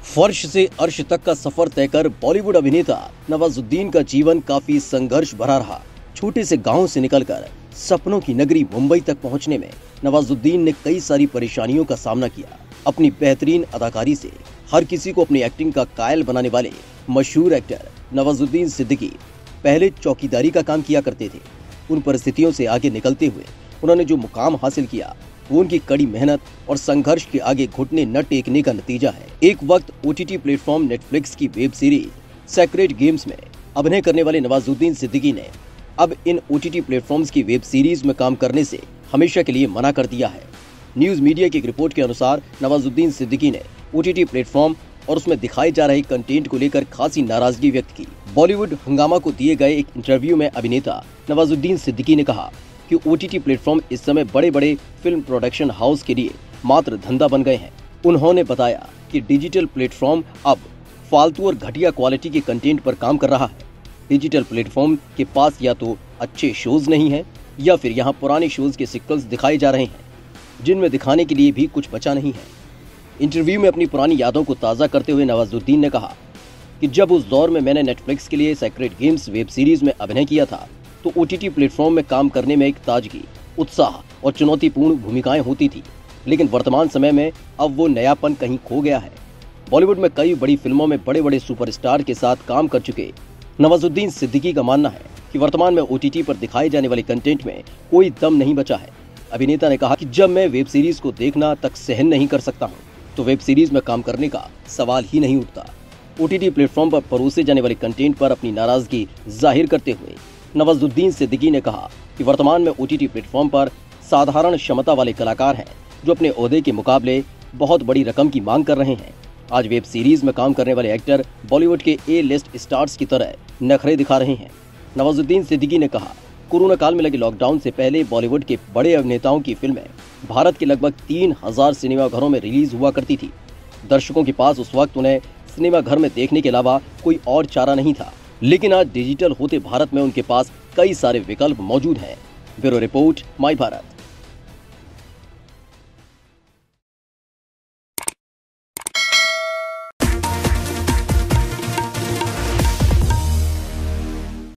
फर्श से अर्श तक का सफर तय कर बॉलीवुड अभिनेता नवाजुद्दीन का जीवन काफी संघर्ष भरा रहा। छोटे से गांव से निकलकर सपनों की नगरी मुंबई तक पहुंचने में नवाजुद्दीन ने कई सारी परेशानियों का सामना किया। अपनी बेहतरीन अदाकारी से हर किसी को अपनी एक्टिंग का कायल बनाने वाले मशहूर एक्टर नवाजुद्दीन सिद्दीकी पहले चौकीदारी का काम किया करते थे। उन परिस्थितियों से आगे निकलते हुए उन्होंने जो मुकाम हासिल किया वो उनकी कड़ी मेहनत और संघर्ष के आगे घुटने न टेकने का नतीजा है। एक वक्त ओटीटी प्लेटफॉर्म नेटफ्लिक्स की वेब सीरीज सेक्रेड गेम्स में अभिनय करने वाले नवाजुद्दीन सिद्दीकी ने अब इन ओटीटी प्लेटफॉर्म्स की वेब सीरीज में काम करने से हमेशा के लिए मना कर दिया है। न्यूज मीडिया की एक रिपोर्ट के अनुसार नवाजुद्दीन सिद्दीकी ने ओटीटी प्लेटफॉर्म और उसमें दिखाए जा रहे कंटेंट को लेकर खासी नाराजगी व्यक्त की। बॉलीवुड हंगामा को दिए गए एक इंटरव्यू में अभिनेता नवाजुद्दीन सिद्दीकी ने कहा कि ओटीटी प्लेटफॉर्म इस समय बड़े बड़े फिल्म प्रोडक्शन हाउस के लिए मात्र धंधा बन गए हैं। उन्होंने बताया कि डिजिटल प्लेटफॉर्म अब फालतू और घटिया क्वालिटी के कंटेंट पर काम कर रहा है। डिजिटल प्लेटफॉर्म के पास या तो अच्छे शोज नहीं है या फिर यहाँ पुराने शोज के सिक्वल्स दिखाए जा रहे हैं जिनमें दिखाने के लिए भी कुछ बचा नहीं है। इंटरव्यू में अपनी पुरानी यादों को ताज़ा करते हुए नवाजुद्दीन ने कहा कि जब उस दौर में मैंने नेटफ्लिक्स के लिए सेक्रेड गेम्स वेब सीरीज में अभिनय किया था तो ओटीटी प्लेटफॉर्म में काम करने में एक ताजगी, उत्साह और चुनौतीपूर्ण भूमिकाएं होती थी, लेकिन वर्तमान समय में अब वो नयापन कहीं खो गया है। बॉलीवुड में कई बड़ी फिल्मों में बड़े बड़े सुपरस्टार के साथ काम कर चुके नवाजुद्दीन सिद्दीकी का मानना है कि वर्तमान में ओटीटी पर दिखाए जाने वाले कंटेंट में कोई दम नहीं बचा है। अभिनेता ने कहा कि जब मैं वेब सीरीज को देखना तक सहन नहीं कर सकता हूँ तो वेब सीरीज में काम करने का सवाल ही नहीं उठता। ओटीटी प्लेटफॉर्म पर परोसे जाने वाले कंटेंट पर अपनी नाराजगी जाहिर करते हुए नवाजुद्दीन सिद्दीकी ने कहा कि वर्तमान में ओटीटी प्लेटफॉर्म पर साधारण क्षमता वाले कलाकार हैं जो अपने ओहदे के मुकाबले बहुत बड़ी रकम की मांग कर रहे हैं। आज वेब सीरीज में काम करने वाले एक्टर बॉलीवुड के ए लिस्ट स्टार्स की तरह नखरे दिखा रहे हैं। नवाजुद्दीन सिद्दीकी ने कहा, कोरोना काल में लगे लॉकडाउन से पहले बॉलीवुड के बड़े अभिनेताओं की फिल्में भारत के लगभग 3000 सिनेमाघरों में रिलीज हुआ करती थी। दर्शकों के पास उस वक्त उन्हें सिनेमाघर में देखने के अलावा कोई और चारा नहीं था, लेकिन आज डिजिटल होते भारत में उनके पास कई सारे विकल्प मौजूद हैं। Bureau report, my Bharat.